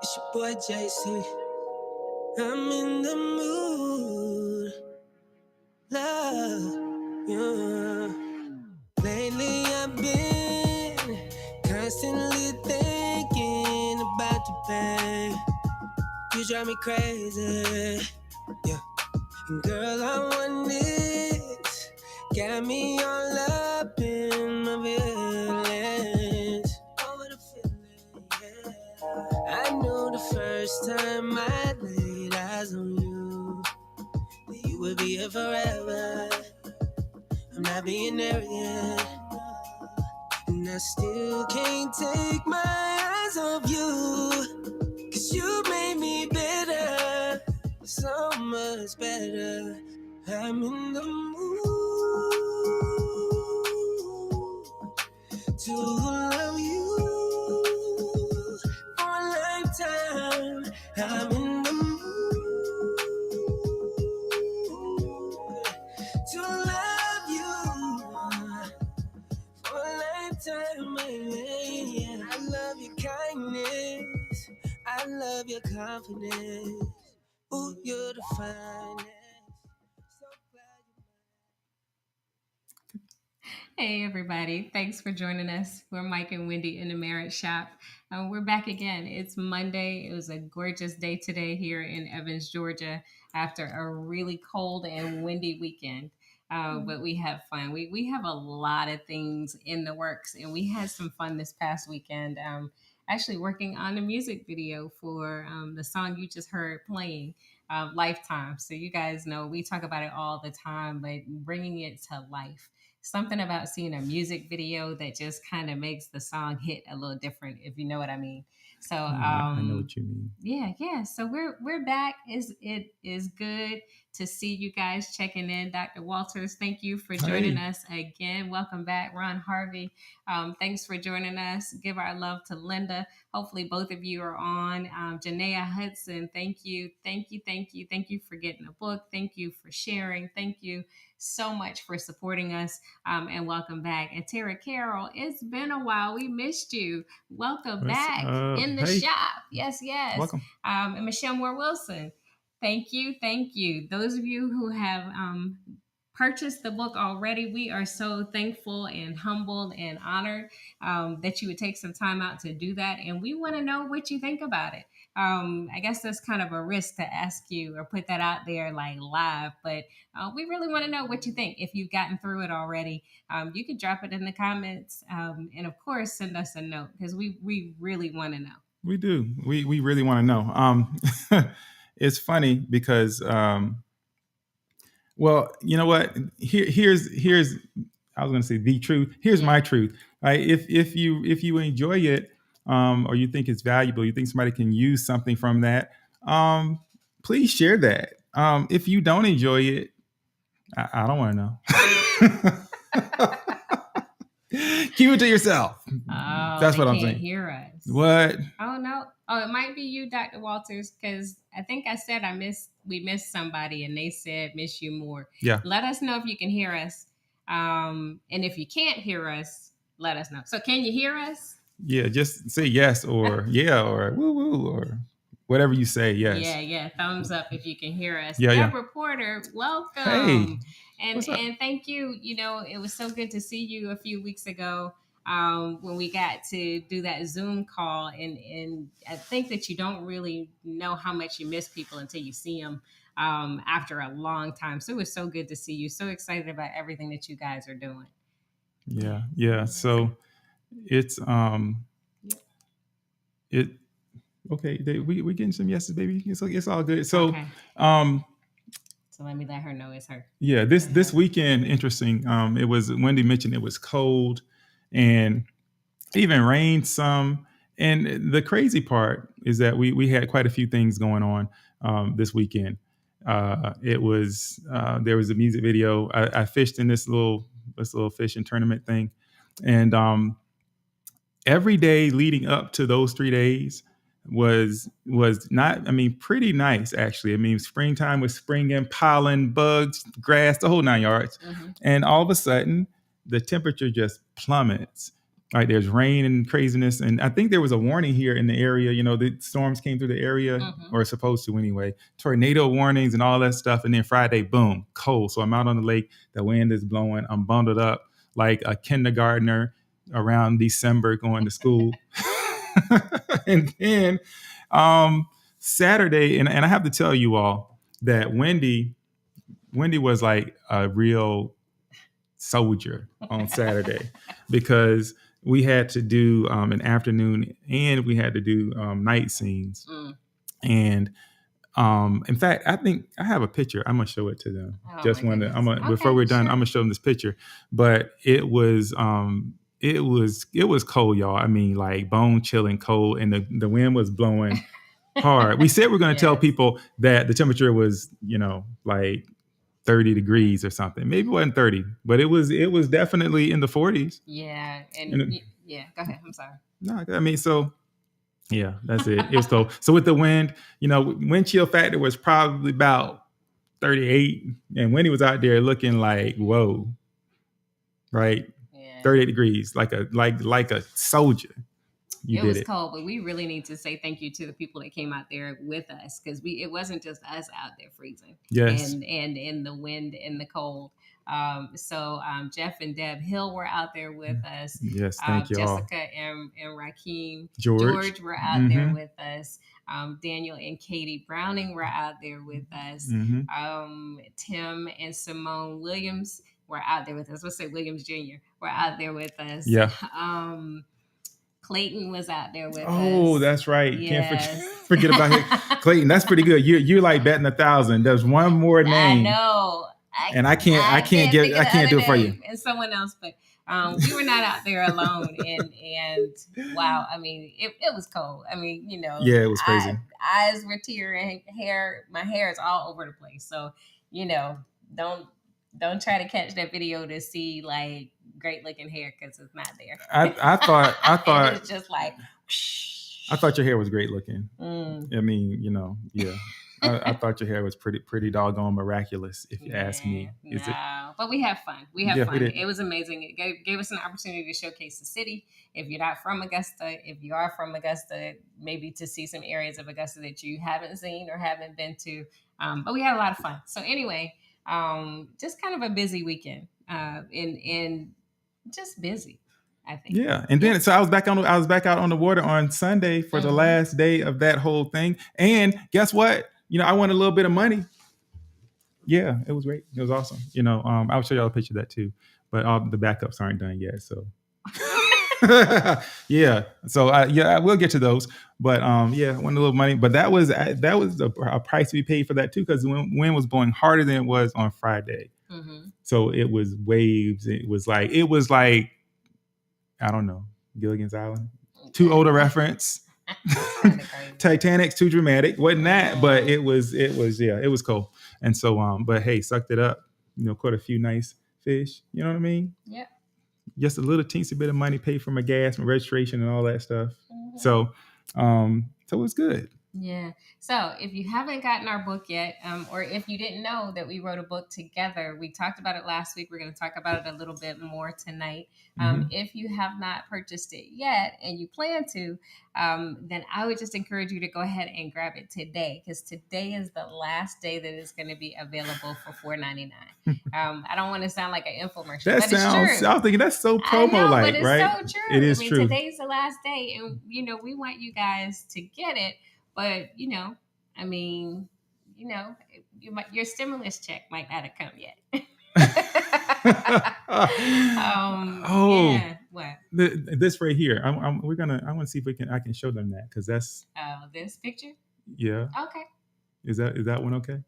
It's your boy JC. I'm in the mood, love, yeah. Lately I've been constantly thinking about you, babe. You drive me crazy, yeah. And girl, I want this. Got me all up in my feelings. Oh, what a feeling, yeah. I knew the first time I laid eyes on you that you would be here forever. I'm not being arrogant, and I still can't take my eyes off you. 'Cause you made me better, so much better. I'm in the mood to love you for a lifetime. I'm in the mood to love you for a lifetime, baby. I love your kindness, I love your confidence. Ooh, you're the finest. So glad you're Hey, everybody. Thanks for joining us. We're Mike and Wendy in the Marriage Shop. We're back again. It's Monday. It was a gorgeous day today here in Evans, Georgia, after a really cold and windy weekend. But we have fun. We have a lot of things in the works, and we had some fun this past weekend. Actually, working on a music video for the song you just heard playing, Lifetime. So, you guys know we talk about it all the time, but bringing it to life, something about seeing a music video that just kind of makes the song hit a little different, if you know what I mean. So I know what you mean. yeah. So we're back. It is good to see you guys checking in. Dr. Walters, thank you for joining us again. Welcome back, Ron Harvey. Thanks for joining us. Give our love to Linda. Hopefully, both of you are on. Janaea Hudson, thank you. Thank you. Thank you. Thank you for getting a book. Thank you for sharing. Thank you so much for supporting us. And welcome back. And Tara Carroll, it's been a while. We missed you. Welcome back in the Hey, shop. Yes, yes. welcome. And Michelle Moore Wilson, thank you. Thank you. Those of you who have purchased the book already, we are so thankful and humbled and honored that you would take some time out to do that. And we want to know what you think about it. I guess that's kind of a risk to ask you or put that out there like live, but we really want to know what you think. If you've gotten through it already, you can drop it in the comments, and of course, send us a note because we really want to know. We do. We really want to know. It's funny because well, you know what? Here's I was going to say the truth. Here's my truth. Right? If you enjoy it, or you think it's valuable, you think somebody can use something from that, please share that. If you don't enjoy it, I don't want to know. Keep it to yourself. Oh, that's what I'm can't saying. Hear us. What? Oh no. Oh, it might be you, Dr. Walters, because I think I said we missed somebody, and they said miss you more. Yeah. Let us know if you can hear us, and if you can't hear us, let us know. So, can you hear us? Yeah, just say yes or yeah or woo woo or whatever you say. Yes. Yeah. Thumbs up if you can hear us. Yeah, Deborah Porter, welcome. Hey. And thank you. You know, it was so good to see you a few weeks ago when we got to do that Zoom call. And I think that you don't really know how much you miss people until you see them after a long time. So it was so good to see you. So excited about everything that you guys are doing. Yeah. So it's okay. We getting some yeses, baby. It's all good. So okay. So let me let her know it's her. Yeah, this weekend, interesting. It was Wendy mentioned it was cold and even rained some. And the crazy part is that we had quite a few things going on this weekend. It was there was a music video. I fished in this little fishing tournament thing, and every day leading up to those 3 days was not, I mean, pretty nice actually. I mean, springtime was springing, pollen, bugs, grass, the whole 9 yards. Mm-hmm. And all of a sudden the temperature just plummets. Right, there's rain and craziness, and I think there was a warning here in the area. You know, the storms came through the area, or supposed to anyway. Tornado warnings and all that stuff. And then Friday, boom, cold. So I'm out on the lake. The wind is blowing. I'm bundled up like a kindergartner around December going to school. And then Saturday, and I have to tell you all that Wendy was like a real soldier on Saturday because we had to do an afternoon and we had to do night scenes. And in fact, I think I have a picture. I'm gonna show it to them. Before we're done, I'm gonna show them this picture. But it was cold, y'all. I mean, like bone chilling cold, and the wind was blowing hard. We said we're gonna tell people that the temperature was, like 30 degrees or something. Maybe it wasn't 30, but it was definitely in the 40s. Yeah. Yeah, go ahead. I'm sorry. No, I mean, so yeah, that's it. It was cold. So with the wind, wind chill factor was probably about 38. And Wendy was out there looking like, whoa, right? Yeah. 38 degrees, like a soldier. It was cold, but we really need to say thank you to the people that came out there with us, because it wasn't just us out there freezing. Yes. And in the wind and the cold. So Jeff and Deb Hill were out there with us. Yes, thank you Jessica all. and Rakeem George were out there with us. Daniel and Katie Browning were out there with us. Tim and Simone Williams were out there with us. Let's say Williams Jr. were out there with us. Yeah. Clayton was out there with us. Oh, that's right. Yes. Can't forget about him. Clayton, that's pretty good. You're like betting 1,000. There's one more name. I know. I can't do it for you. And someone else, but we were not out there alone. And wow, I mean, it was cold. I mean, Yeah, it was crazy. Eyes were tearing, my hair is all over the place. So, don't try to catch that video to see like great looking hair because it's not there. I thought it was just like. I thought your hair was great looking. Mm. I mean, yeah. I thought your hair was pretty doggone miraculous, if you ask me. But we have fun. We have fun. We it was amazing. It gave us an opportunity to showcase the city. If you're not from Augusta, if you are from Augusta, maybe to see some areas of Augusta that you haven't seen or haven't been to. But we had a lot of fun. So anyway, just kind of a busy weekend, and just busy. I think. Yeah, and then so I was back out on the water on Sunday for the last day of that whole thing. And guess what? I won a little bit of money. Yeah, it was great. It was awesome. I'll show y'all a picture of that too. But all the backups aren't done yet. So yeah. So I will get to those. But yeah, I won a little money. But that was a price we paid for that too, because the wind was blowing harder than it was on Friday. Mm-hmm. So it was waves. It was like I don't know, Gilligan's Island. Too old a reference. Titanic's too dramatic. Wasn't that? But it was cool. And so but hey, sucked it up. Caught a few nice fish. You know what I mean? Yeah. Just a little teensy bit of money paid for my gas, my registration, and all that stuff. Mm-hmm. So it was good. Yeah. So if you haven't gotten our book yet, or if you didn't know that we wrote a book together, we talked about it last week. We're going to talk about it a little bit more tonight. If you have not purchased it yet and you plan to, then I would just encourage you to go ahead and grab it today, because today is the last day that it's going to be available for $4.99. I don't want to sound like an infomercial, but it's true. I was thinking that's so promo-like, but it's right? So true. It is true. Today's the last day, and we want you guys to get it. But, your stimulus check might not have come yet. Yeah. What? This right here. I want to see if I can show them that, because that's. This picture? Yeah. Okay. Is that one okay?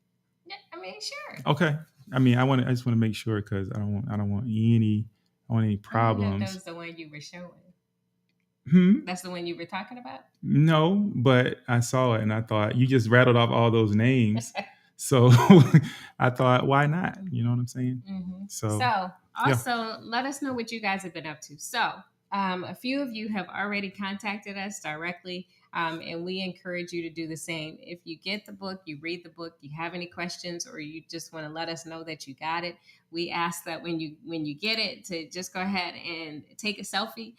Yeah, sure. Okay. I just want to make sure, because I don't want any problems. That was the one you were showing. That's the one you were talking about? No, but I saw it and I thought, you just rattled off all those names. So I thought, why not? You know what I'm saying? Mm-hmm. So also, let us know what you guys have been up to. So a few of you have already contacted us directly, and we encourage you to do the same. If you get the book, you read the book, you have any questions, or you just want to let us know that you got it, we ask that when you get it, to just go ahead and take a selfie.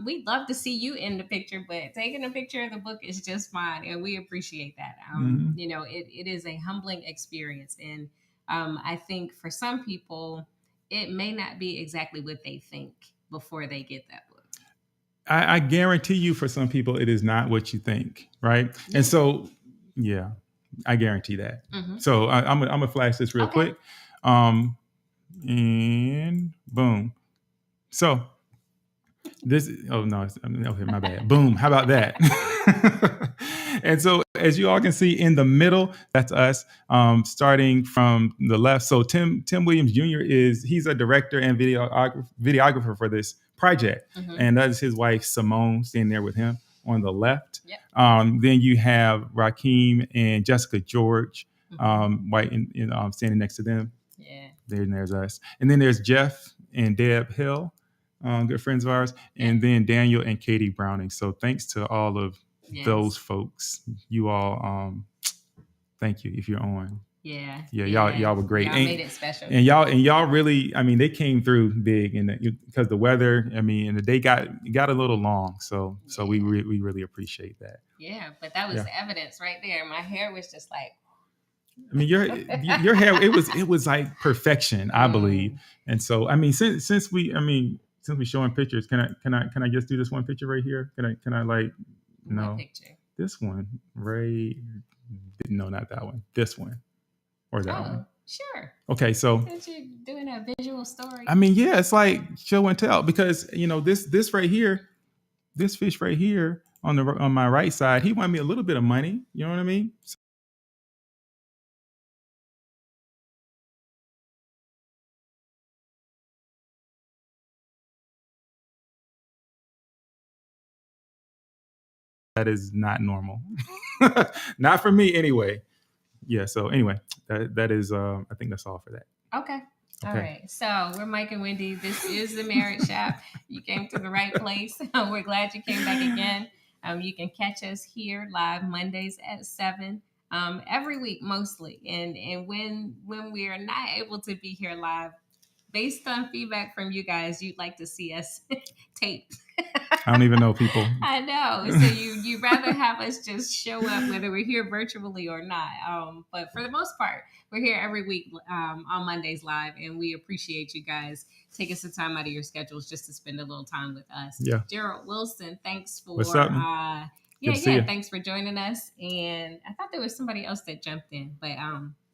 We'd love to see you in the picture, but taking a picture of the book is just fine, and we appreciate that. It is a humbling experience, and I think for some people, it may not be exactly what they think before they get that book. I guarantee you, for some people, it is not what you think, right? Yeah. And so, yeah, I guarantee that. Mm-hmm. So I'm gonna flash this real quick, and boom. So this. Oh no, okay, my bad. Boom. How about that? And so, as you all can see in the middle, that's us, starting from the left. So Tim Williams Jr. he's a director and videographer for this project. Mm-hmm. And that is his wife, Simone, standing there with him on the left. Yep. Then you have Rakeem and Jessica George, white and standing next to them. Yeah. There's us. And then there's Jeff and Deb Hill, good friends of ours. Yeah. And then Daniel and Katie Browning. So thanks to all of those folks. You all, thank you if you're on. Yeah. Y'all were great. Y'all made it special. And y'all really, they came through big, because the weather, and the day got a little long. So we really appreciate that. Yeah, but that was evidence right there. My hair was just like. Your hair, it was like perfection, I believe. And so, since we showing pictures, can I just do this one picture right here? Can I like, no, picture? This one, right? No, not that one. This one. Or that one? Sure. Okay, so since you're doing a visual story. It's like show and tell, because this right here, this fish right here on my right side, he wanted me a little bit of money. You know what I mean? So that is not normal. Not for me anyway. Yeah, so anyway, that is I think that's all for that. Okay. All Okay. right. So we're Mike and Wendy. This is the Marriage Shop. You came to the right place. We're glad you came back again. You can catch us here live Mondays at 7. Every week mostly. And when we are not able to be here live, based on feedback from you guys, you'd like to see us taped. I don't even know people. I know. So you rather have us just show up whether we're here virtually or not. But for the most part, we're here every week on Mondays live, and we appreciate you guys taking some time out of your schedules just to spend a little time with us. Yeah. Gerald Wilson, thanks for What's up? thanks for joining us. And I thought there was somebody else that jumped in, but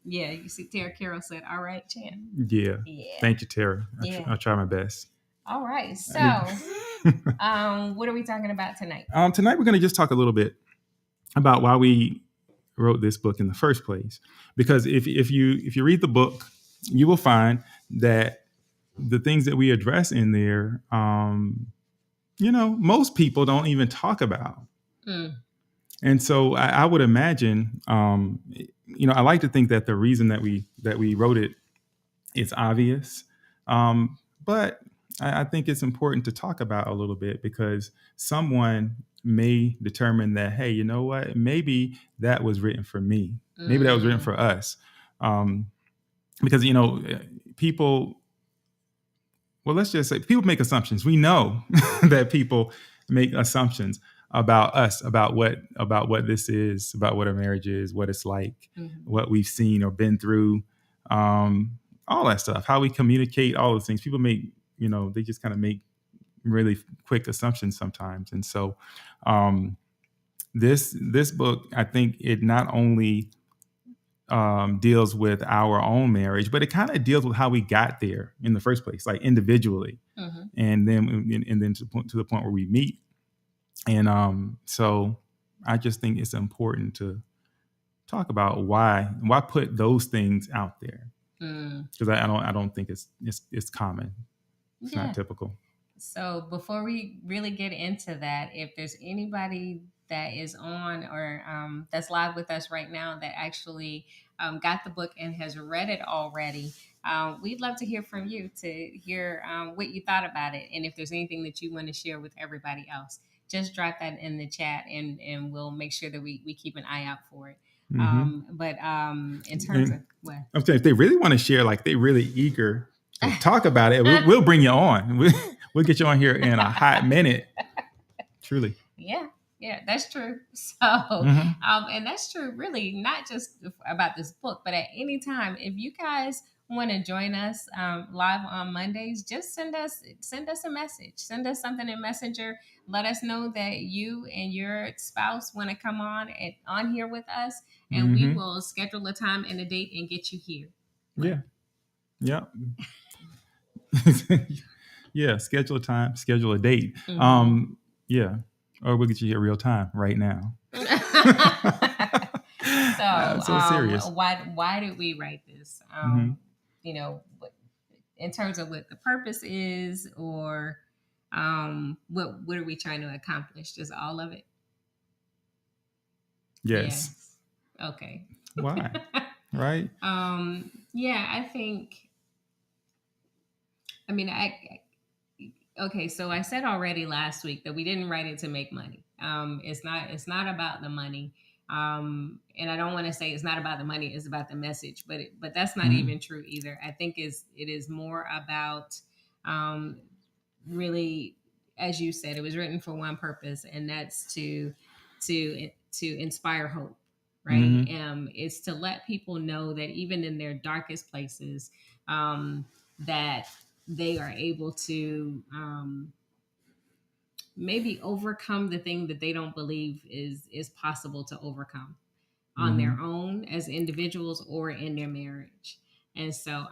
yeah, you see Tara Carroll said, "All right, Chan." Yeah. Thank you, Tara. I'll try my best. All right. So what are we talking about tonight? Tonight we're going to just talk a little bit about why we wrote this book in the first place. Because if you read the book, you will find that the things that we address in there, most people don't even talk about. And so I would imagine, I like to think that the reason that we wrote it is obvious, but I think it's important to talk about a little bit because someone may determine that, hey, you know what? Maybe that was written for me. Maybe that was written for us. Because, people, well, let's just say people make assumptions. We know that people make assumptions about us, about what this is, about what a marriage is, what it's like, what we've seen or been through, all that stuff, how we communicate, all those things. People make, they just kind of make really quick assumptions sometimes. And so this book, I think it not only deals with our own marriage, but it kind of deals with how we got there in the first place, like individually, and then to the point where we meet. And so I just think it's important to talk about why put those things out there, because I don't think it's common. It's not typical. So before we really get into that, if there's anybody that is on or that's live with us right now that actually got the book and has read it already, we'd love to hear from you, to hear what you thought about it. And if there's anything that you want to share with everybody else, just drop that in the chat and we'll make sure that we keep an eye out for it. But in terms of what? I'm saying, if they really want to share, like they're really eager to talk about it, we'll bring you on. We'll get you on here in a hot minute. Truly. Yeah, that's true. So, and that's true, really, not just about this book, but at any time, if you guys want to join us live on Mondays, just send us a message. Send us something in Messenger. Let us know that you and your spouse want to come on here with us, and we will schedule a time and a date and get you here. Yeah. Yeah. Schedule a time, schedule a date. Yeah. Or we'll get you here real time right now. So serious. Why did we write this? In terms of what the purpose is, or what are we trying to accomplish? Just all of it? Yes. Okay. Why? Right? I think. Okay, so I said already last week that we didn't write it to make money. It's not about the money. And I don't want to say it's not about the money, it's about the message, but that's not even true either. I think it is more about really, as you said, it was written for one purpose, and that's to inspire hope, right? It's to let people know that even in their darkest places, that they are able to maybe overcome the thing that they don't believe is possible to overcome on their own as individuals or in their marriage. And so,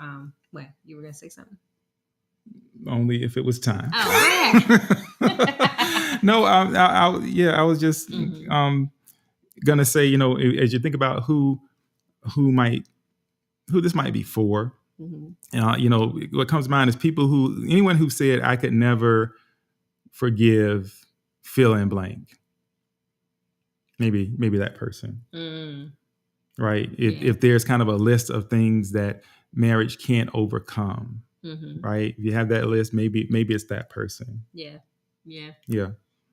what, you were going to say something? Only if it was time. Oh, No, I was just gonna say, as you think about who this might be for, what comes to mind is anyone who said, I could never forgive fill in blank. Maybe that person. Right. If there's kind of a list of things that marriage can't overcome, right? If you have that list, maybe it's that person. Yeah. Yeah. Yeah.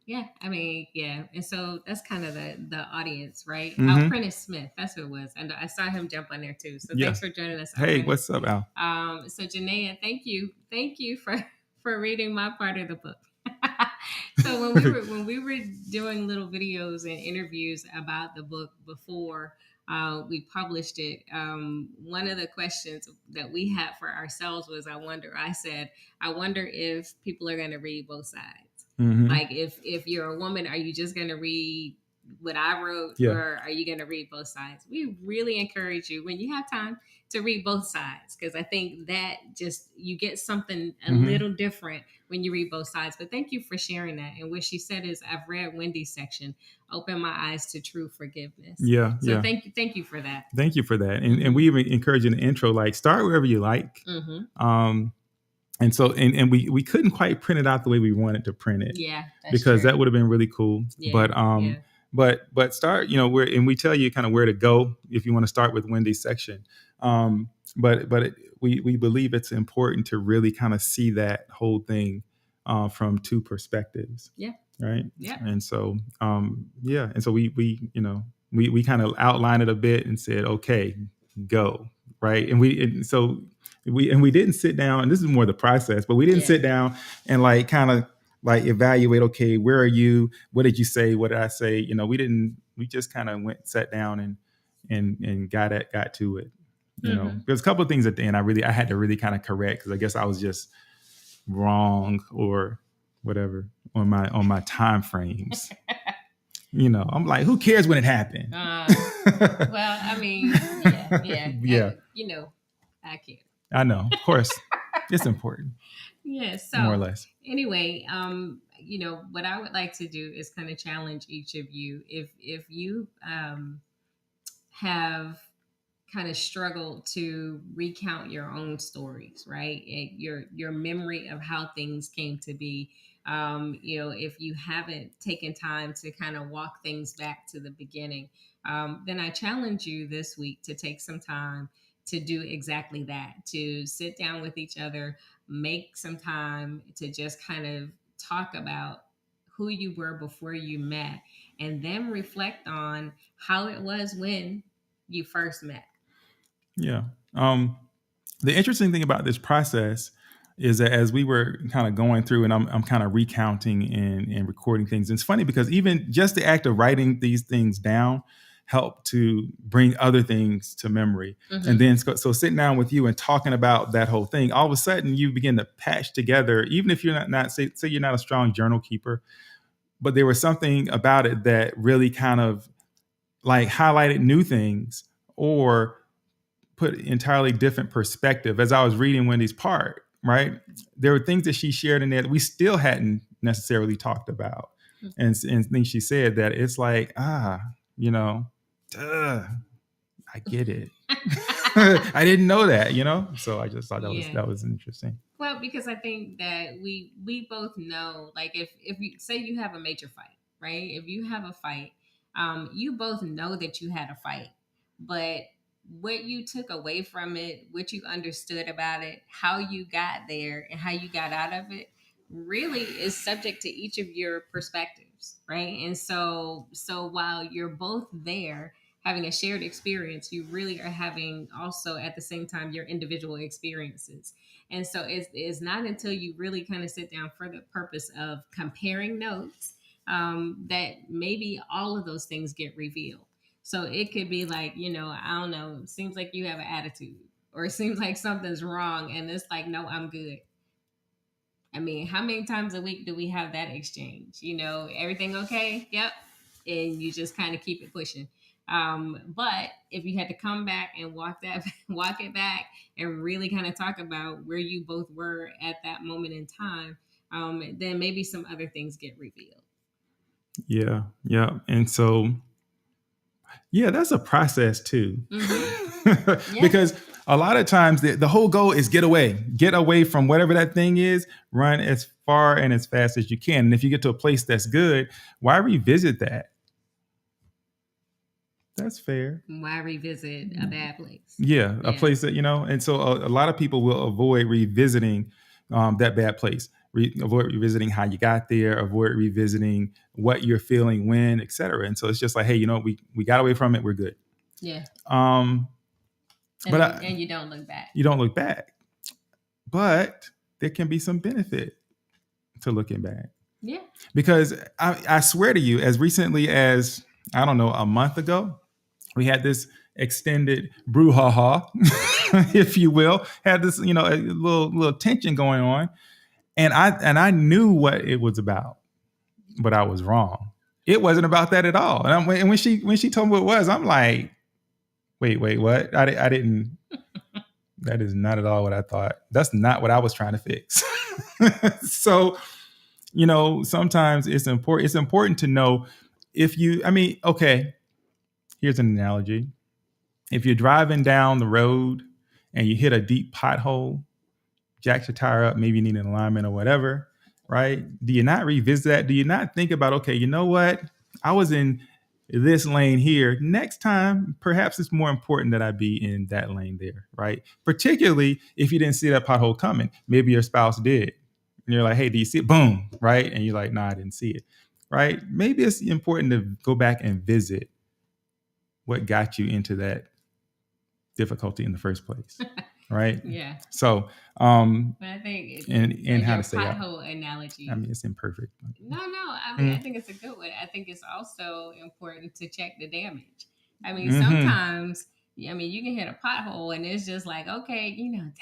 Yeah, I mean, yeah, and so that's kind of the audience, right? Mhm. Prentice Smith, that's who it was, and I saw him jump on there too. So Yeah. thanks for joining us. Hey, Prentice. what's up, Al? So Janaea, thank you for reading my part of the book. So when we were doing little videos and interviews about the book before we published it, one of the questions that we had for ourselves was, I said, I wonder if people are going to read both sides. Mhm. Like if you're a woman, are you just going to read what I wrote, Yeah. or are you going to read both sides? We really encourage you, when you have time, to read both sides, because I think that just, you get something a Mhm. little different when you read both sides. But thank you for sharing that. And what she said is, I've read Wendy's section, open my eyes to true forgiveness. Yeah. So Yeah. thank you for that. Thank you for that. And we even encourage in the intro, like, start wherever you like. And so, and we couldn't quite print it out the way we wanted to print it. Yeah, because true. that would have been really cool. Yeah, But start, and we tell you kind of where to go if you want to start with Wendy's section. We believe it's important to really kind of see that whole thing from two perspectives. Yeah. Right. Yeah. And so, and so we kind of outlined it a bit and said, okay, go. Right. And we didn't sit down, and this is more the process, but we didn't sit down and like kind of like evaluate, okay, where are you? What did you say? What did I say? We just kind of sat down and got to it. There's a couple of things at the end I had to really kind of correct, because I guess I was just wrong or whatever on my time frames. I'm like, who cares when it happened? Well, I mean, yeah. I care. I know, of course, it's important. Yeah. So more or less. Anyway, what I would like to do is kind of challenge each of you. If you have kind of struggled to recount your own stories, right? Your memory of how things came to be. If you haven't taken time to kind of walk things back to the beginning, then I challenge you this week to take some time to do exactly that, to sit down with each other, make some time to just kind of talk about who you were before you met, and then reflect on how it was when you first met. Yeah. The interesting thing about this process is that as we were kind of going through, and I'm kind of recounting and recording things, it's funny because even just the act of writing these things down helped to bring other things to memory. And then so sitting down with you and talking about that whole thing, all of a sudden you begin to patch together, even if you're not say you're not a strong journal keeper, but there was something about it that really kind of like highlighted new things or put entirely different perspective. As I was reading Wendy's part, right, there were things that she shared in there that we still hadn't necessarily talked about. And things she said that it's like, I get it. I didn't know that, so I just thought that was interesting. Well, because I think that we both know, like, if you say you have a major fight, right? If you have a fight, you both know that you had a fight, but what you took away from it, what you understood about it, how you got there, and how you got out of it really is subject to each of your perspectives, right? And so while you're both there having a shared experience, you really are having also at the same time your individual experiences. And so it's not until you really kind of sit down for the purpose of comparing notes that maybe all of those things get revealed. So it could be like, I don't know, it seems like you have an attitude, or it seems like something's wrong, and it's like, no, I'm good. I mean, how many times a week do we have that exchange? Everything okay? Yep. And you just kind of keep it pushing. But if you had to come back and walk it back and really kind of talk about where you both were at that moment in time, then maybe some other things get revealed. Yeah. Yeah. And so, yeah, that's a process too. Because a lot of times the whole goal is get away from whatever that thing is, run as far and as fast as you can. And if you get to a place that's good, why revisit that? That's fair. Why revisit a bad place? Yeah, a Yeah. place that, and so a lot of people will avoid revisiting that bad place, avoid revisiting how you got there, avoid revisiting what you're feeling when, et cetera. And so it's just like, hey, we got away from it. We're good. Yeah. And you don't look back. You don't look back. But there can be some benefit to looking back. Yeah. Because I swear to you, as recently as, I don't know, a month ago, we had this extended brouhaha, if you will, had this, a little tension going on. And I knew what it was about, but I was wrong. It wasn't about that at all. And when she told me what it was, I'm like, wait, what? I didn't. That is not at all what I thought. That's not what I was trying to fix. So, sometimes it's important to know okay, here's an analogy. If you're driving down the road and you hit a deep pothole, jacks your tire up, maybe you need an alignment or whatever, right? Do you not revisit that? Do you not think about, okay, you know what? I was in this lane here. Next time, perhaps it's more important that I be in that lane there, right? Particularly if you didn't see that pothole coming. Maybe your spouse did. And you're like, hey, do you see it? Boom, right? And you're like, nah, I didn't see it, right? Maybe it's important to go back and visit what got you into that difficulty in the first place, right? Yeah. So, but I think and how to say that pothole analogy. I mean, it's imperfect. No. I mean, I think it's a good one. I think it's also important to check the damage. I mean, sometimes, you can hit a pothole and it's just like, okay, dang,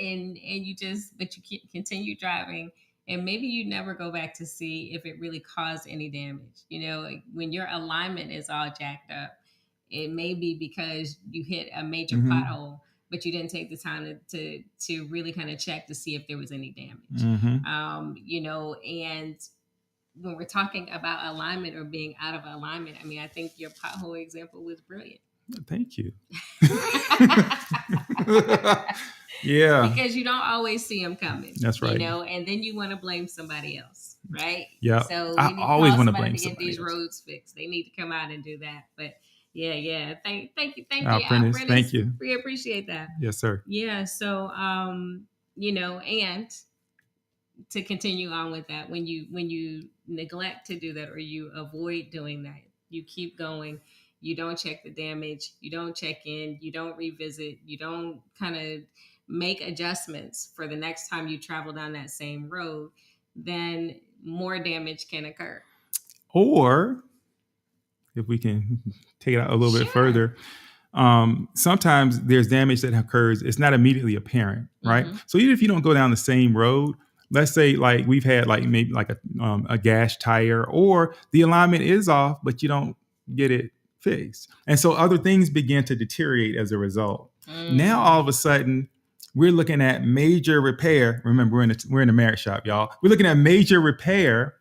and you but you continue driving. And maybe you never go back to see if it really caused any damage. Like when your alignment is all jacked up, it may be because you hit a major pothole, but you didn't take the time to really kind of check to see if there was any damage. And when we're talking about alignment or being out of alignment, I think your pothole example was brilliant. Thank you. Yeah. Because you don't always see them coming. That's right. And then you want to blame somebody else, right? Yeah. So I always want to blame to get somebody these else. roads fixed. They need to come out and do that. But yeah. Thank you. Prentice, thank you. We appreciate that. Yes, sir. Yeah. So, and to continue on with that, when you neglect to do that or you avoid doing that, you keep going. You don't check the damage. You don't check in. You don't revisit. You don't kind of make adjustments for the next time you travel down that same road, then more damage can occur. Or if we can take it out a little bit further, sometimes there's damage that occurs. It's not immediately apparent, right? So even if you don't go down the same road, let's say like we've had like maybe like a gashed tire or the alignment is off, but you don't get it fixed. And so other things begin to deteriorate as a result. Now, all of a sudden, we're looking at major repair. Remember, we're in a merit shop, y'all. We're looking at major repair,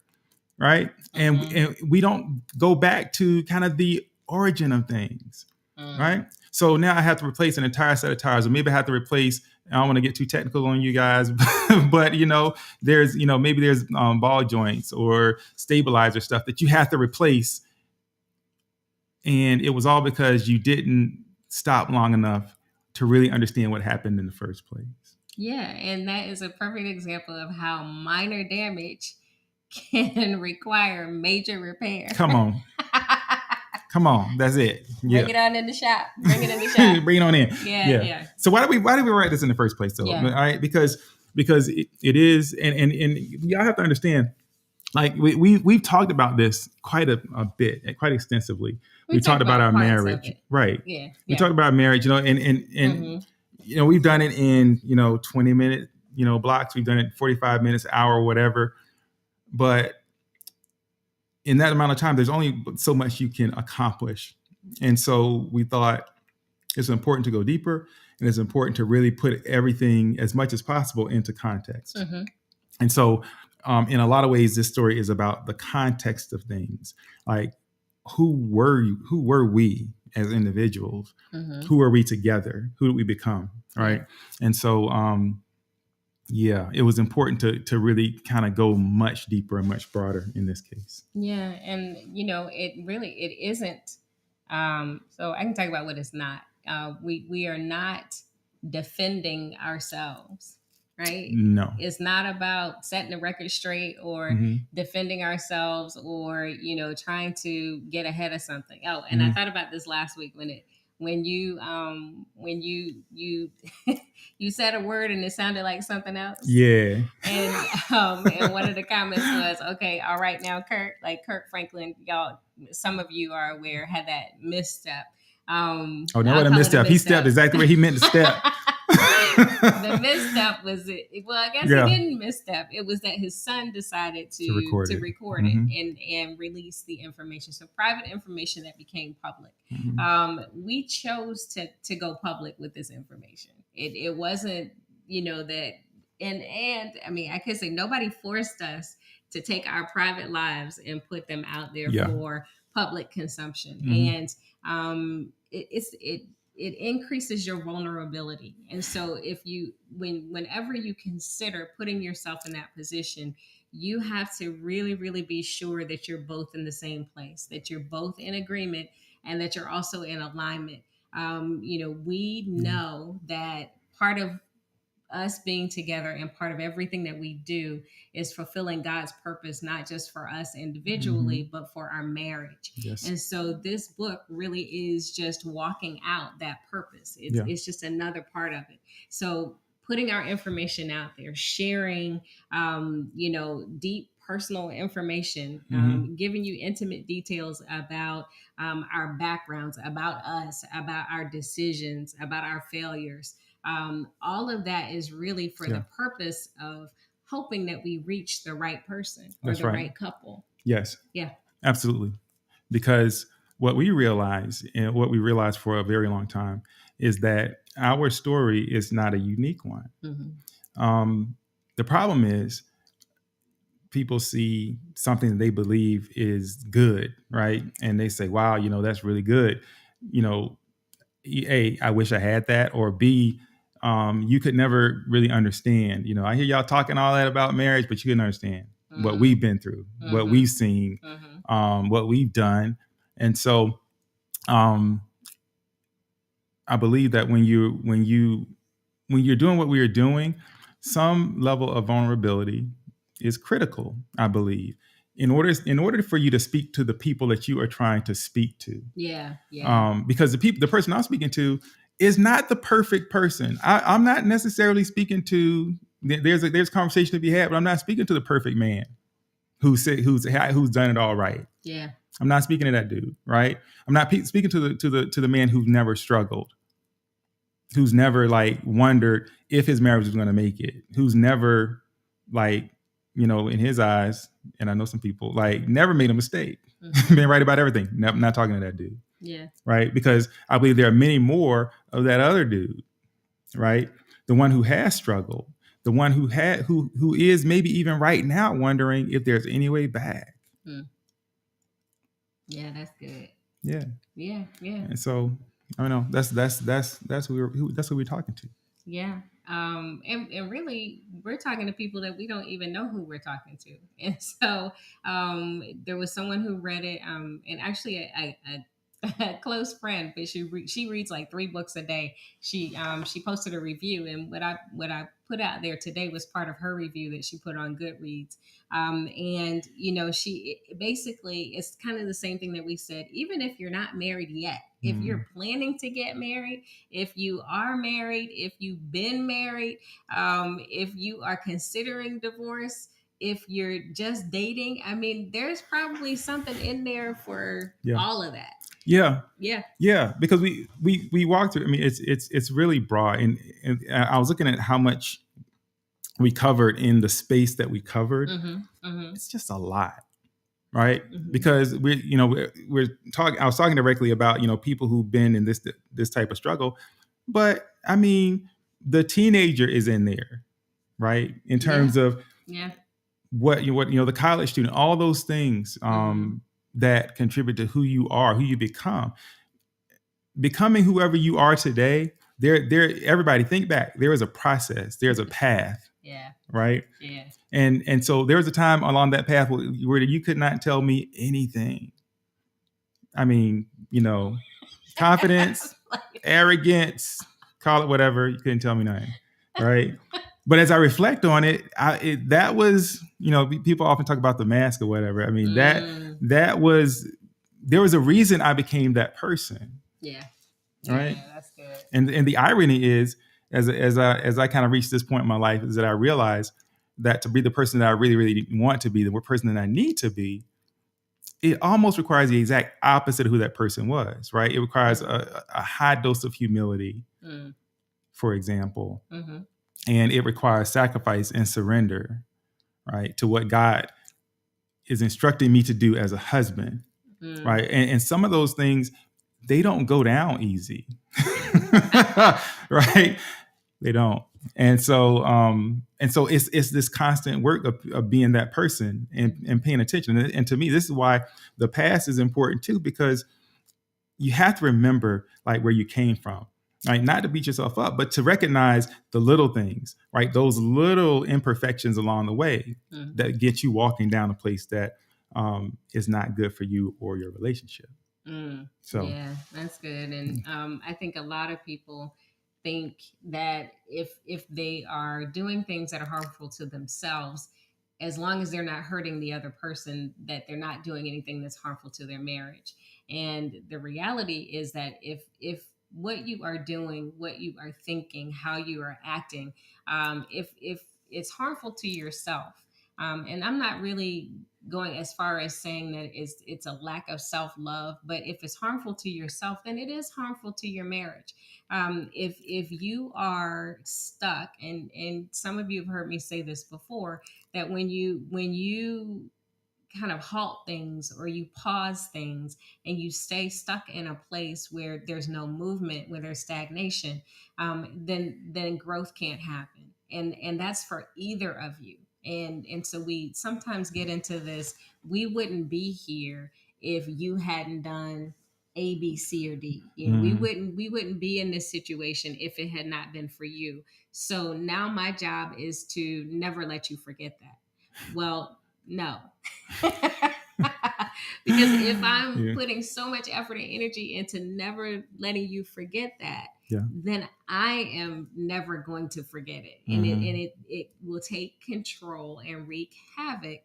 right? And we don't go back to kind of the origin of things, right? So now I have to replace an entire set of tires, or maybe I have to replace, I don't want to get too technical on you guys, but there's, maybe there's ball joints or stabilizer stuff that you have to replace. And it was all because you didn't stop long enough to really understand what happened in the first place. Yeah, and that is a perfect example of how minor damage can require major repair. Come on. That's it. Yeah. Bring it on in the shop. Bring it in the shop. Bring it on in. Yeah. So why did we write this in the first place, though? Yeah. All right, because it is, and y'all have to understand, like we've talked about this quite a bit, quite extensively. We talked about our marriage, right? Yeah. We talked about marriage, and we've done it in 20-minute blocks. We've done it 45 minutes, hour, whatever. But in that amount of time, there's only so much you can accomplish. And so we thought it's important to go deeper, and it's important to really put everything as much as possible into context. And so in a lot of ways, this story is about the context of things. Like, who were we as individuals? Who are we together? Who did we become? Right. And so, it was important to really kind of go much deeper and much broader in this case. Yeah. And, it isn't So I can talk about what it's not. We are not defending ourselves, right? No. It's not about setting the record straight or defending ourselves or, trying to get ahead of something. Oh, and I thought about this last week when you you said a word and it sounded like something else. Yeah. And one of the comments was, okay, all right, now Kirk Franklin, y'all, some of you are aware, had that misstep. Oh, no, what a misstep. He stepped exactly where he meant to step. The misstep was it. Well, I guess he didn't misstep. It was that his son decided to record it and release the information. So private information that became public. We chose to go public with this information. It wasn't, that, and I mean, I could say nobody forced us to take our private lives and put them out there for public consumption. And it increases your vulnerability. And so whenever you consider putting yourself in that position, you have to really, really be sure that you're both in the same place, that you're both in agreement, and that you're also in alignment. We know that part of us being together and part of everything that we do is fulfilling God's purpose, not just for us individually, but for our marriage. Yes. And so this book really is just walking out that purpose. It's just another part of it. So putting our information out there, sharing, deep personal information, giving you intimate details about our backgrounds, about us, about our decisions, about our failures. All of that is really for the purpose of hoping that we reach the right person or the right couple. Yes. Yeah. Absolutely. Because what we realize, and what we realized for a very long time, is that our story is not a unique one. The problem is people see something that they believe is good, right? And they say, wow, that's really good. A, I wish I had that, or B, you could never really understand. I hear y'all talking all that about marriage, but you couldn't understand what we've been through, what we've seen, what we've done. And so I believe that when you're doing what we are doing, some level of vulnerability is critical, I believe, in order for you to speak to the people that you are trying to speak to. Yeah. Because the person I'm speaking to is not the perfect person. I'm not necessarily speaking to. There's conversation to be had, but I'm not speaking to the perfect man who's done it all right. Yeah. I'm not speaking to that dude, right? I'm not speaking to the man who's never struggled, who's never wondered if his marriage was going to make it, who's never in his eyes, and I know some people never made a mistake, been right about everything. I'm not talking to that dude. Yeah. Right. Because I believe there are many more of that other dude, right? The one who has struggled, the one who is maybe even right now wondering if there's any way back. Yeah, that's good. Yeah. Yeah. And so I don't know. That's who we're talking to. Yeah. And really, we're talking to people that we don't even know who we're talking to. And so there was someone who read it, and actually a close friend, but she reads 3 books a day. She posted a review, and what I put out there today was part of her review that she put on Goodreads. And she basically, it's kind of the same thing that we said. Even if you're not married yet, if you're planning to get married, if you are married, if you've been married, if you are considering divorce, if you're just dating, I mean, there's probably something in there for all of that. Yeah. Yeah. Because we walked through. I mean, it's really broad, and I was looking at how much we covered in the space that we covered. It's just a lot, right? Because we're talking. I was talking directly about people who've been in this type of struggle, but I mean, the teenager is in there, right? In terms of what the college student, all those things. That contribute to who you are, who you become. Becoming whoever you are today, everybody think back. There is a process. There's a path. Yeah. Right? Yeah. And so there was a time along that path where you could not tell me anything. I mean, confidence, arrogance, call it whatever. You couldn't tell me nothing, right? But as I reflect on it, that was, people often talk about the mask or whatever. I mean, that was, there was a reason I became that person. Yeah. Right. Yeah, that's good. And the irony is, as I kind of reached this point in my life, is that I realized that to be the person that I really, really want to be, the person that I need to be, it almost requires the exact opposite of who that person was, right? It requires a high dose of humility, for example. Mm-hmm. And it requires sacrifice and surrender, right, to what God is instructing me to do as a husband, right? And some of those things, they don't go down easy, right? They don't. And so it's this constant work of being that person and paying attention. And to me, this is why the past is important too, because you have to remember like where you came from, right? Not to beat yourself up, but to recognize the little things, right? Those little imperfections along the way that get you walking down a place that is not good for you or your relationship. So yeah, that's good. And I think a lot of people think that if they are doing things that are harmful to themselves, as long as they're not hurting the other person, that they're not doing anything that's harmful to their marriage. And the reality is that if what you are doing, what you are thinking, how you are acting, if it's harmful to yourself, and I'm not really going as far as saying that it's a lack of self-love, but if it's harmful to yourself, then it is harmful to your marriage. If you are stuck, and some of you have heard me say this before, that when you kind of halt things or you pause things and you stay stuck in a place where there's no movement, where there's stagnation, then growth can't happen. And that's for either of you. And so we sometimes get into this, we wouldn't be here if you hadn't done A, B, C, or D. We wouldn't be in this situation if it had not been for you. So now my job is to never let you forget that. Well, no. Because if I'm putting so much effort and energy into never letting you forget that, then I am never going to forget it. And it will take control and wreak havoc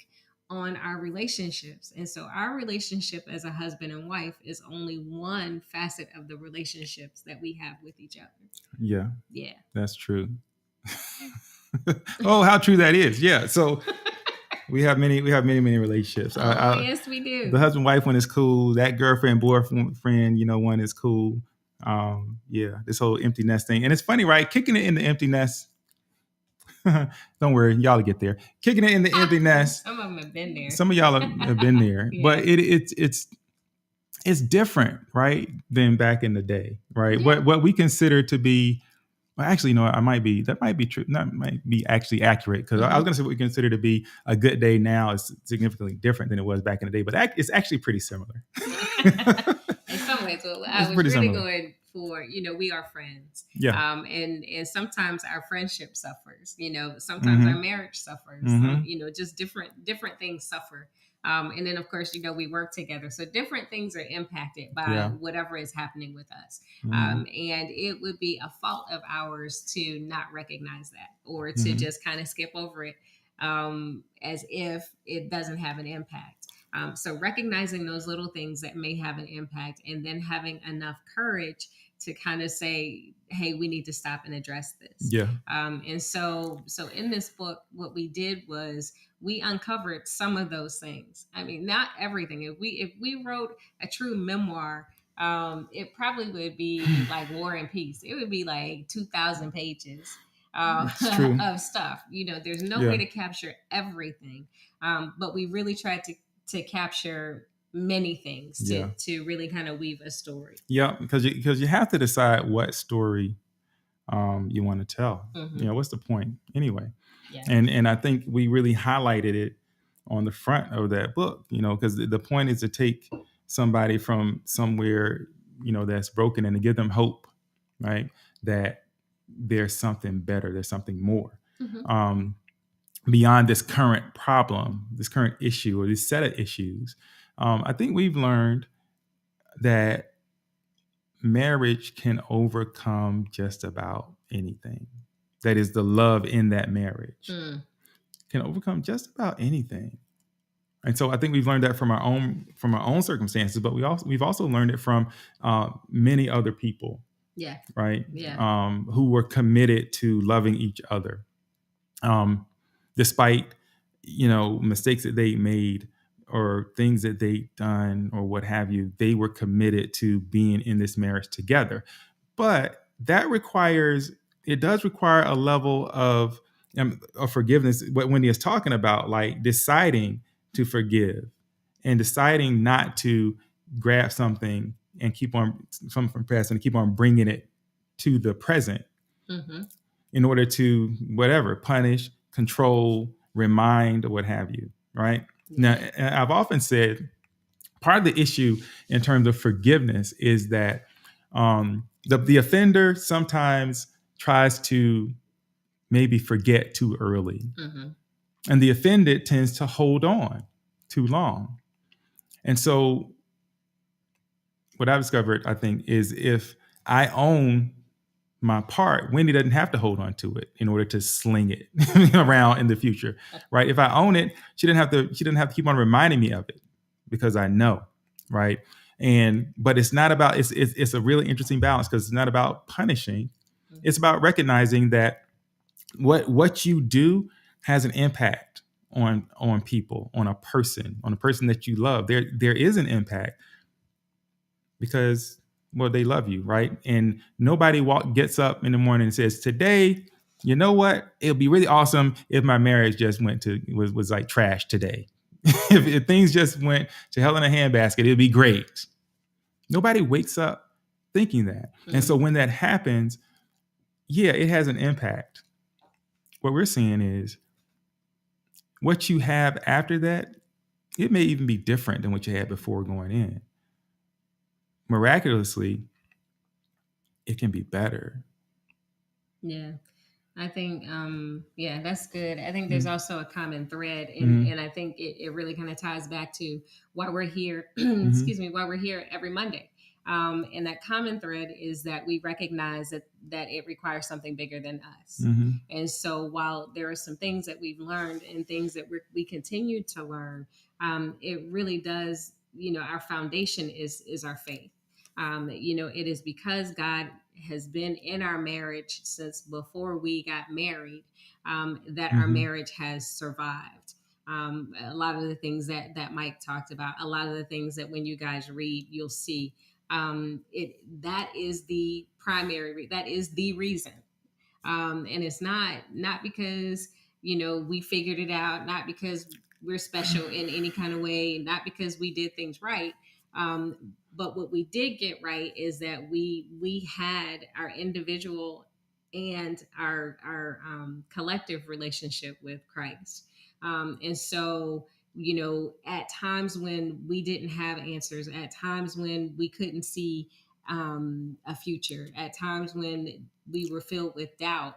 on our relationships. And so our relationship as a husband and wife is only one facet of the relationships that we have with each other. Yeah. Yeah. That's true. Oh, how true that is. Yeah. So we have many relationships. Yes, we do. The husband-wife one is cool. That girlfriend-boyfriend, one is cool. This whole empty nest thing. And it's funny, right? Kicking it in the empty nest. Don't worry, y'all will get there. Kicking it in the empty nest. Some of them have been there. Some of y'all have been there. Yeah. But it's different, right, than back in the day, right? Yeah. What we consider to be, well, actually, no, that might be true. That might be actually accurate, because I was going to say what we consider to be a good day now is significantly different than it was back in the day, but it's actually pretty similar. In some ways, well, I was really similar. Going for, we are friends. Yeah. And sometimes our friendship suffers. Sometimes our marriage suffers. Just different things suffer. And then, of course, we work together. So different things are impacted by whatever is happening with us. And it would be a fault of ours to not recognize that, or to just kind of skip over it as if it doesn't have an impact. So recognizing those little things that may have an impact, and then having enough courage to kind of say, hey, we need to stop and address this. Yeah. And so in this book, what we did was we uncovered some of those things. I mean, not everything. If we wrote a true memoir, it probably would be like War and Peace. It would be like 2,000 pages of stuff. There's no way to capture everything. But we really tried to capture many things to really kind of weave a story. Yeah, because you have to decide what story you want to tell. What's the point anyway? Yeah. And I think we really highlighted it on the front of that book, because the point is to take somebody from somewhere, that's broken, and to give them hope, right? That there's something better, there's something more. Beyond this current problem, this current issue, or this set of issues. I think we've learned that marriage can overcome just about anything. That is, the love in that marriage can overcome just about anything. And so I think we've learned that from our own circumstances, but we've also learned it from many other people. Yeah. Right. Yeah. Who were committed to loving each other, despite, mistakes that they made or things that they done or what have you. They were committed to being in this marriage together. But that does require a level of forgiveness. What Wendy is talking about, like deciding to forgive and deciding not to grab something and keep on from past and keep on bringing it to the present in order to whatever, punish, control, remind, or what have you. Right. Now, I've often said part of the issue in terms of forgiveness is that the offender sometimes tries to maybe forget too early. And the offended tends to hold on too long. And so what I've discovered, I think, is if I own my part, Wendy doesn't have to hold on to it in order to sling it around in the future, right? If I own it, she didn't have to keep on reminding me of it because I know, right? But it's not about, it's a really interesting balance because it's not about punishing. It's about recognizing that what you do has an impact on people, on a person that you love. There is an impact because, well, they love you, right? And nobody gets up in the morning and says, today, you know what? It'll be really awesome if my marriage just was like trash today. if things just went to hell in a handbasket, it'd be great. Nobody wakes up thinking that. And so when that happens, yeah, it has an impact. What we're seeing is what you have after that, it may even be different than what you had before going in. Miraculously, it can be better. Yeah. I think, that's good. I think there's also a common thread, and I think it really kind of ties back to why we're here, why we're here every Monday. And that common thread is that we recognize that it requires something bigger than us. And so while there are some things that we've learned and things that we continue to learn, it really does, our foundation is our faith. It is because God has been in our marriage since before we got married, that our marriage has survived. A lot of the things that Mike talked about, a lot of the things that when you guys read, you'll see, that is the primary, that is the reason. And it's not because, we figured it out, not because we're special in any kind of way, not because we did things right. But what we did get right is that we had our individual and our collective relationship with Christ. And so, at times when we didn't have answers, at times when we couldn't see a future, at times when we were filled with doubt,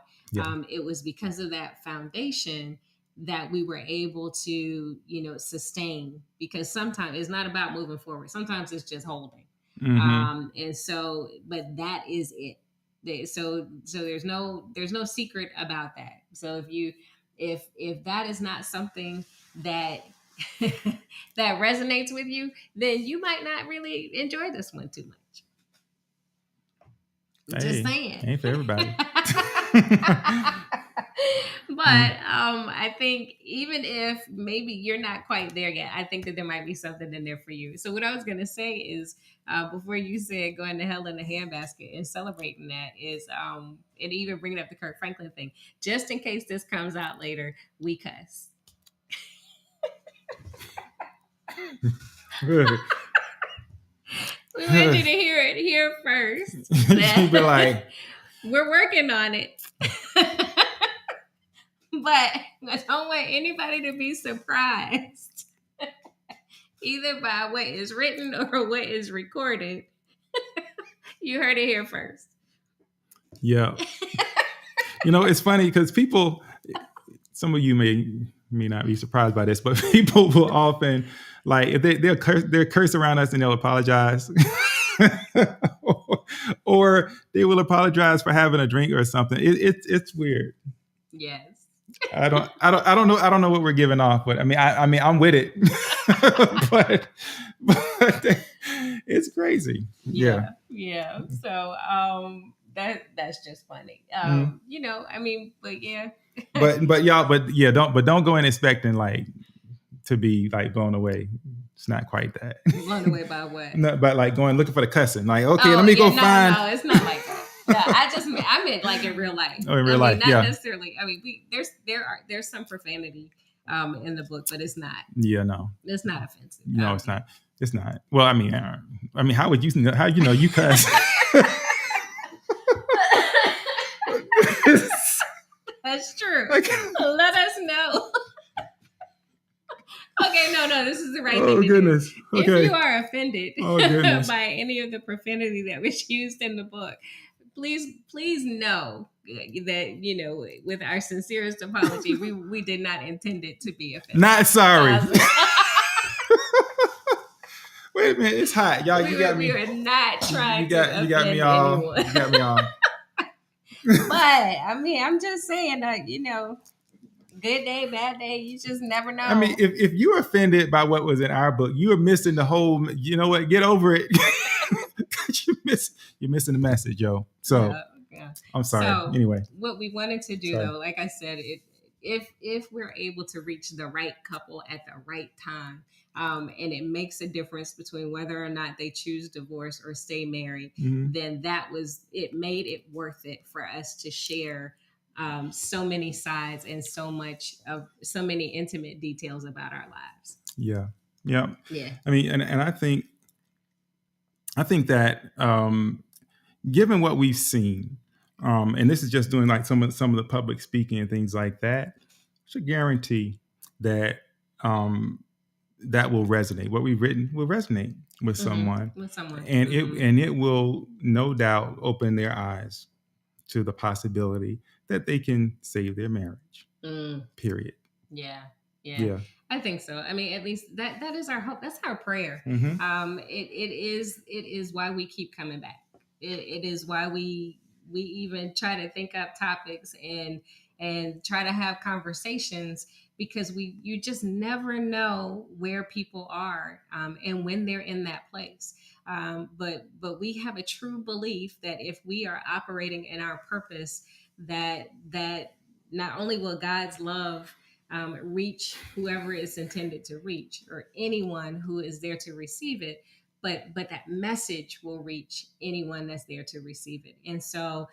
it was because of that foundation that we were able to, sustain, because sometimes it's not about moving forward. Sometimes it's just holding. And so, but that is it. So there's no secret about that. So if that is not something that that resonates with you, then you might not really enjoy this one too much. Just saying. Ain't for everybody. But I think even if maybe you're not quite there yet, I think that there might be something in there for you. So what I was going to say is, before you said going to hell in a handbasket and celebrating that is, and even bringing up the Kirk Franklin thing, just in case this comes out later, we cuss. Good. We want you to hear it here first. You'd be like, we're working on it. But I don't want anybody to be surprised, either by what is written or what is recorded. You heard it here first. Yeah. It's funny because people, some of you may not be surprised by this, but people will often, like, if they'll curse around us and they'll apologize. or they will apologize for having a drink or something. It's weird. Yes. I don't know what we're giving off, but I mean I'm with it, but it's crazy. Yeah. So that's just funny. You know, I mean, but yeah. Don't go in expecting like to be like blown away. It's not quite that. Blown away by what? No, but like going looking for the cussing. Like, okay, let me go find. No, it's not like that. No, I meant like in real life. Oh, in real life, not necessarily. I mean, there's some profanity in the book, but it's not. Yeah, no, it's not offensive. No, it's not. It's not. Well, I mean, how would you know? How you cuss? That's true. Let us know. Okay, no, this is the right thing to goodness. do. Okay. If you are offended by any of the profanity that was used in the book, please know that, you know, with our sincerest apology, we did not intend it to be offensive. Not sorry. Wait a minute, it's hot, y'all. You got me. We were not trying to offend anyone. You got me all. But I mean, I'm just saying that, you know, good day, bad day, you just never know. I mean, if you're offended by what was in our book, you are missing the whole. You know what? Get over it. You're missing the message, yo. So I'm sorry. So, anyway, what we wanted to do, though, like I said, if we're able to reach the right couple at the right time, and it makes a difference between whether or not they choose divorce or stay married, then it made it worth it for us to share so many sides and so many intimate details about our lives. Yeah. I mean, and I think that given what we've seen, and this is just doing like some of the public speaking and things like that, I should guarantee that that will resonate. What we've written will resonate with someone. And it will no doubt open their eyes to the possibility that they can save their marriage. Period. Yeah. I think so. I mean, at least that is our hope. That's our prayer. It is why we keep coming back. It is why we even try to think up topics and try to have conversations, because you just never know where people are and when they're in that place. But we have a true belief that if we are operating in our purpose, that not only will God's love reach whoever it's intended to reach, or anyone who is there to receive it, but that message will reach anyone that's there to receive it. And so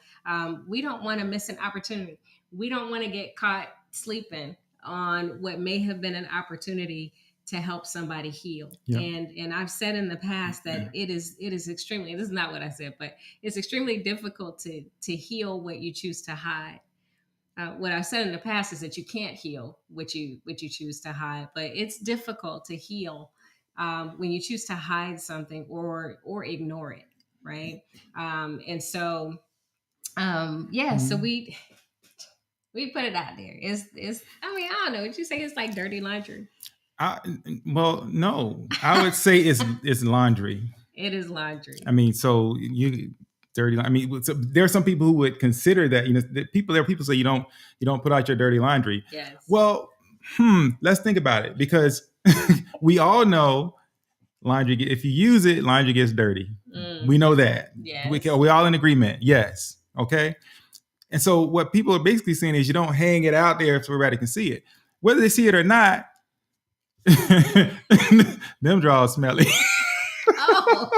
we don't want to miss an opportunity. We don't want to get caught sleeping on what may have been an opportunity to help somebody heal. Yeah. And I've said in the past that it is extremely, this is not what I said, but it's extremely difficult to heal what you choose to hide. What I've said in the past is that you can't heal what you choose to hide, but it's difficult to heal when you choose to hide something or ignore it, right? And so, so we put it out there. It's I mean, I don't know. Would you say it's like dirty laundry? Well, no. I would say it's laundry. It is laundry. I mean, so dirty. I mean, so there are some people who would consider that. You know, there are people say you don't put out your dirty laundry. Yes. Well, let's think about it, because we all know laundry. If you use it, laundry gets dirty. We know that. Yes. We all in agreement. Yes. Okay. And so what people are basically saying is you don't hang it out there so everybody can see it. Whether they see it or not, them drawers smelly. Oh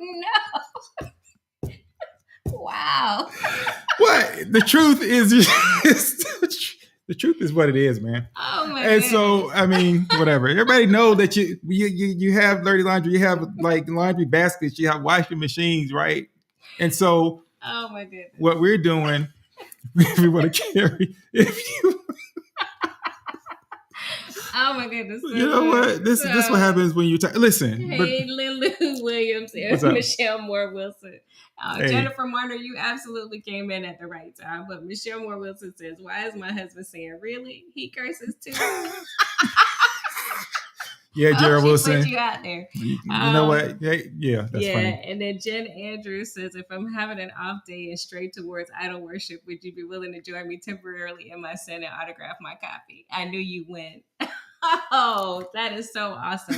no. Wow. What? The truth is the truth is what it is, man. Oh my And goodness. so, I mean, whatever. Everybody know that you have dirty laundry, you have like laundry baskets, you have washing machines, right? And so oh my goodness. What we're doing, we want to carry. Oh my goodness. You know what? This is what happens when you listen. Hey, Lulu Williams and Michelle Moore Wilson. Hey. Jennifer Marner, you absolutely came in at the right time. But Michelle Moore Wilson says, "Why is my husband saying really? He curses too." Yeah, Jared She Wilson. put you out there. You know what? Yeah, that's funny. And then Jen Andrews says, if I'm having an off day and straight towards idol worship, would you be willing to join me temporarily in my set and autograph my copy? I knew you win. Oh, that is so awesome.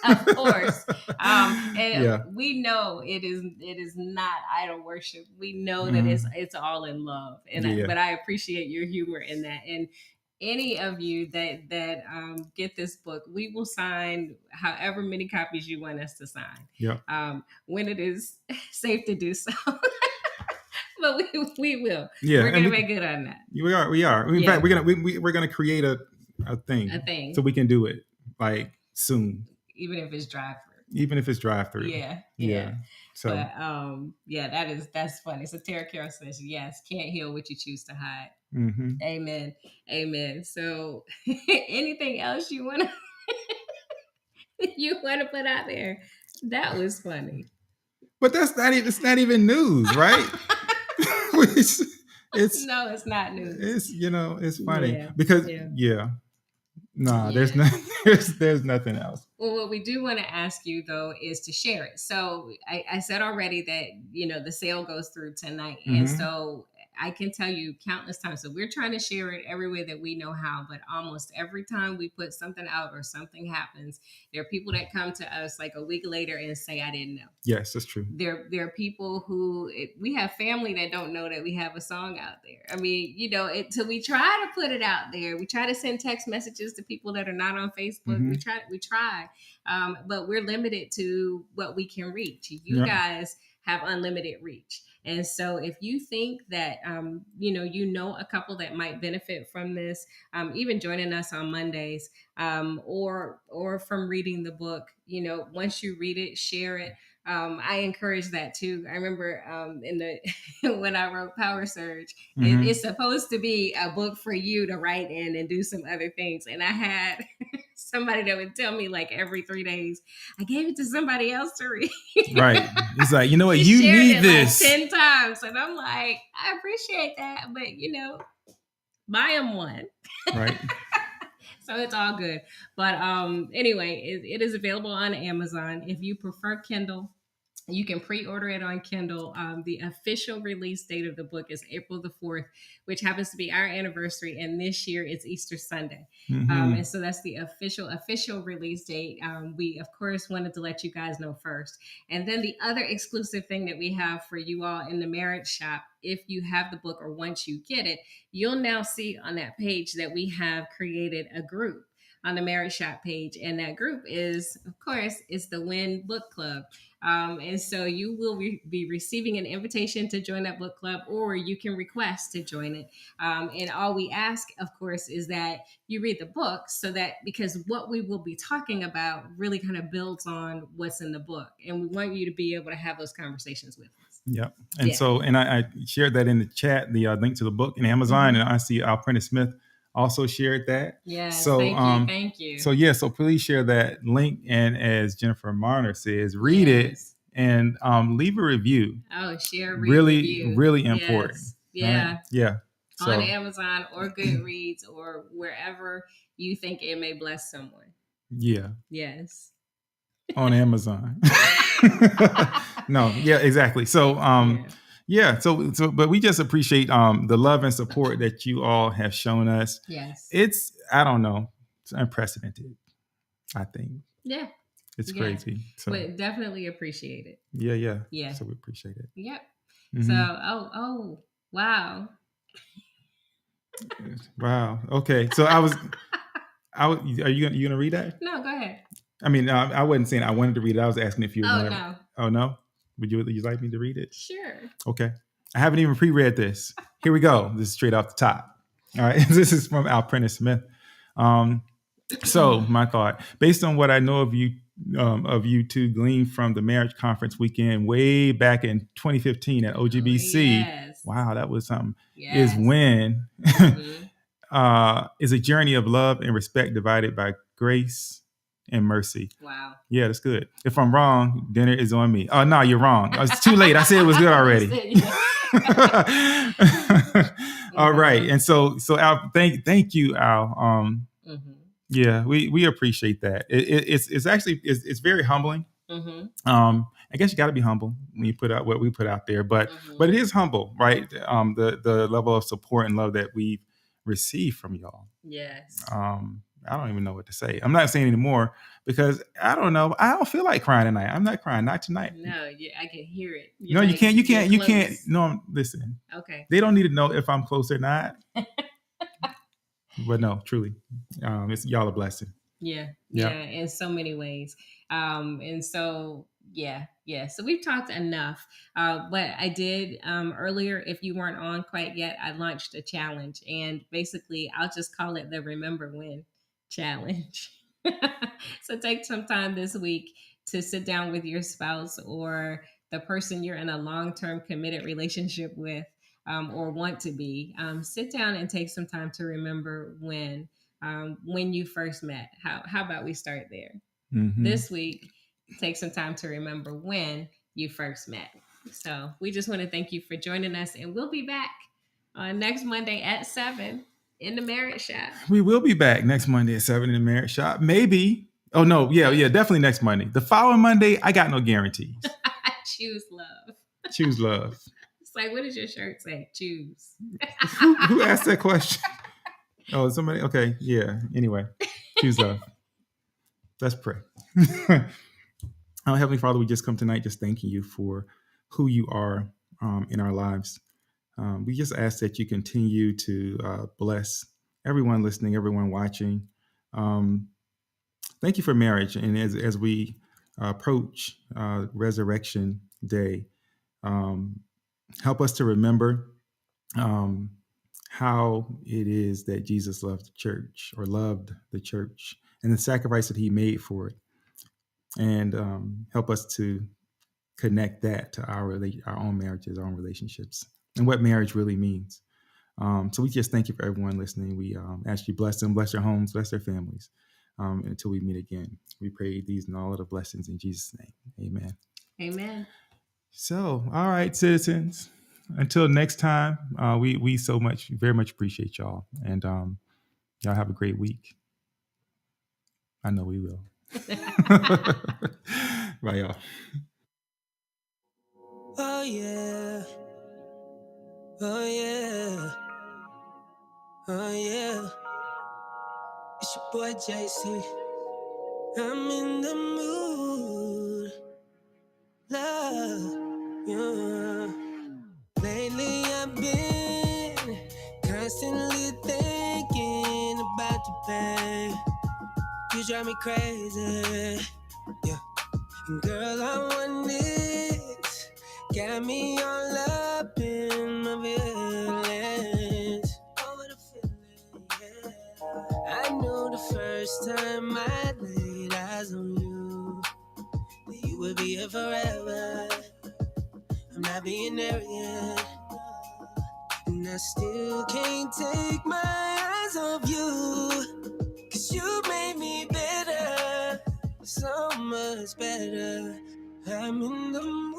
Of course. And we know it is not idol worship. We know that it's all in love. And but I appreciate your humor in that. And any of you that get this book, we will sign however many copies you want us to sign. Yeah. When it is safe to do so. But we will. Yeah. We're gonna make good on that. We are. In fact, we're gonna create a thing. So we can do it like soon. Even if it's drive-through. Yeah. So but that's funny. So Tara Carroll says, yes, can't heal what you choose to hide. Mm-hmm. Amen. So anything else you want to put out there? That was funny. But it's not even news, right? No, it's not news. It's it's funny because there's nothing else. Well, what we do want to ask you though is to share it. So I said already that the sale goes through tonight, and so I can tell you countless times. So we're trying to share it every way that we know how, but almost every time we put something out or something happens, there are people that come to us like a week later and say, I didn't know. Yes, that's true. There are people we have family that don't know that we have a song out there. I mean, so we try to put it out there. We try to send text messages to people that are not on Facebook. We try, but we're limited to what we can reach. You guys have unlimited reach. And so if you think that, a couple that might benefit from this, even joining us on Mondays, or from reading the book, once you read it, share it. I encourage that too. I remember when I wrote Power Surge, it's supposed to be a book for you to write in and do some other things. And I had somebody that would tell me like every 3 days, I gave it to somebody else to read. Right. It's like, you know what, you need this. Like 10 times. And I'm like, I appreciate that. But, buy them one. Right. So it's all good. But anyway, it is available on Amazon. If you prefer Kindle, you can pre-order it on Kindle. The official release date of the book is April the 4th, which happens to be our anniversary. And this year it's Easter Sunday. And so that's the official release date. We, of course, wanted to let you guys know first. And then the other exclusive thing that we have for you all in the Marriage Shop, if you have the book or once you get it, you'll now see on that page that we have created a group on the Marriage Shop page. And that group is, of course, it's the Win Book Club. And so you will be receiving an invitation to join that book club, or you can request to join it. And all we ask, of course, is that you read the book because what we will be talking about really kind of builds on what's in the book. And we want you to be able to have those conversations with us. Yep. And so, and I shared that in the chat, the link to the book in Amazon, and I see Al Prentice Smith also shared that. Yes, so, thank you. So please share that link. And as Jennifer Marner says, read it and leave a review. Oh, share, review. Really important. Yeah. Right? Yeah. So, on Amazon or Goodreads or wherever you think it may bless someone. Yeah. Yes. On Amazon. No. Yeah, exactly. So, but we just appreciate the love and support that you all have shown us. Yes. It's unprecedented, I think. Yeah. It's crazy. So, but definitely appreciate it. Yeah. So we appreciate it. Yep. So, wow. Wow. Okay. So are you gonna read that? No, go ahead. I mean, I wasn't saying I wanted to read it. I was asking if you were going to. No. Oh, no? Would you like me to read it? Sure. Okay. I haven't even pre-read this. Here we go. This is straight off the top. All right. This is from Al Prentice Smith. So my thought, based on what I know of you two, gleaned from the marriage conference weekend way back in 2015 at OGBC. Yes. Wow, that was something. Yes. Is when is a journey of love and respect divided by grace and mercy. Wow. Yeah, that's good. If I'm wrong, dinner is on me. Oh, no, you're wrong. It's too late. I said it was good already. All right. And so Al, thank you, Al. Yeah, we appreciate that. It's actually it's very humbling. Mm-hmm. I guess you got to be humble when you put out what we put out there, but Mm-hmm. it is humble, right? The level of support and love that we've received from y'all. Yes. I don't even know what to say. I'm not saying anymore because I don't know. I don't feel like crying tonight. I'm not crying, not tonight. No, I can hear it. No, you can't. You can't. No, listen. Okay. They don't need to know if I'm close or not. But no, truly, it's y'all a blessing. Yeah. Yeah. In so many ways. And so so we've talked enough, but I did earlier, if you weren't on quite yet, I launched a challenge, and basically I'll just call it the Remember When Challenge. So take some time this week to sit down with your spouse or the person you're in a long-term committed relationship with, or want to be. Sit down and take some time to remember when you first met. How about we start there? Mm-hmm. This week, take some time to remember when you first met. So we just want to thank you for joining us, and we'll be back on next Monday at 7 in the Merit Shop. We will be back next Monday at 7 in the Merit Shop. Maybe. Oh no, yeah, definitely next Monday. The following Monday, I got no guarantees. Choose love. Choose love. It's like, what does your shirt say? Choose. Who asked that question? Oh, somebody. Okay, yeah. Anyway, choose love. Let's pray. Heavenly Father, we just come tonight just thanking you for who you are in our lives. We just ask that you continue to bless everyone listening, everyone watching. Thank you for marriage. And as we approach Resurrection Day, help us to remember how it is that Jesus loved the church and the sacrifice that he made for it. And help us to connect that to our own marriages, our own relationships, and what marriage really means. So we just thank you for everyone listening. We ask you bless them, bless their homes, bless their families. Until we meet again, we pray these and all of the blessings in Jesus' name. Amen. Amen. So, all right, citizens. Until next time, we very much appreciate y'all, and y'all have a great week. I know we will. Bye, y'all. Oh yeah. Oh yeah. Oh yeah. It's your boy JC. I'm in the mood. Love. Yeah. Lately I've been constantly thinking about you, babe. You drive me crazy. Yeah. And girl, I want this. Got me all up in my feelings. Oh, what a feeling, yeah. I knew the first time I laid eyes on you that you would be here forever. I'm not being arrogant, and I still can't take my eyes off you. 'Cause you made me better, so much better. I'm in the mood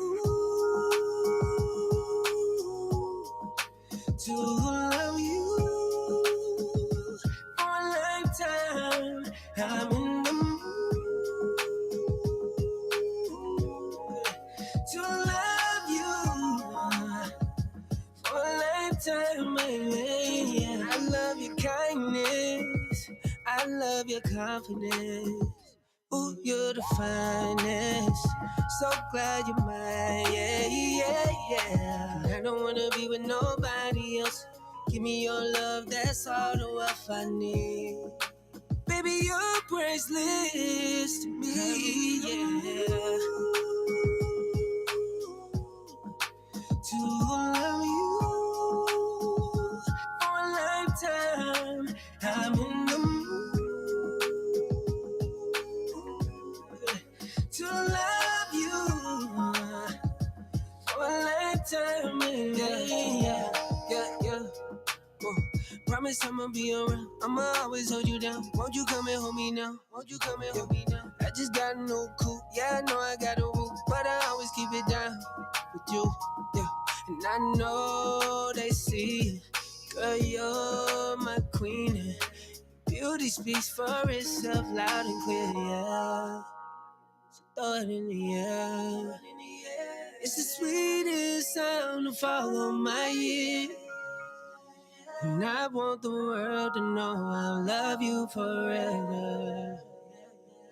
to love you for a lifetime. I'm in the mood to love you for a lifetime, baby. Yeah. I love your kindness, I love your confidence. Ooh, you're the finest. So glad you're mine, yeah. I don't wanna be with nobody else. Give me your love, that's all the wealth I need. Baby, you're priceless to me, yeah. To love you for a lifetime. I'm in the mood to love you for a lifetime, yeah. Whoa. Promise I'ma be around, I'ma always hold you down. Won't you come and hold me now? I just got no cool, yeah, I know I got a roof, but I always keep it down with you, yeah. And I know they see, girl, you're my queen, and Beauty speaks for itself loud and clear, yeah. So throw it in the air. It's the sweetest sound to follow my ear. And I want the world to know I love you forever.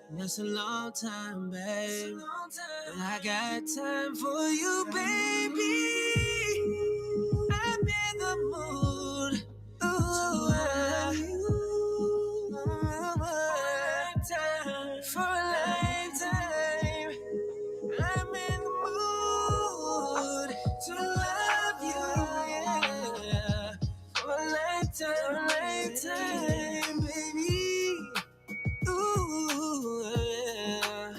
And that's a long time, babe. But I got time for you, baby. I'm in the mood. Ooh, for a lifetime. I'm in the mood to love you, yeah. For a lifetime, baby. Ooh, yeah.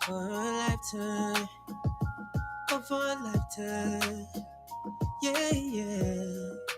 For a lifetime, oh, for a lifetime, yeah, yeah.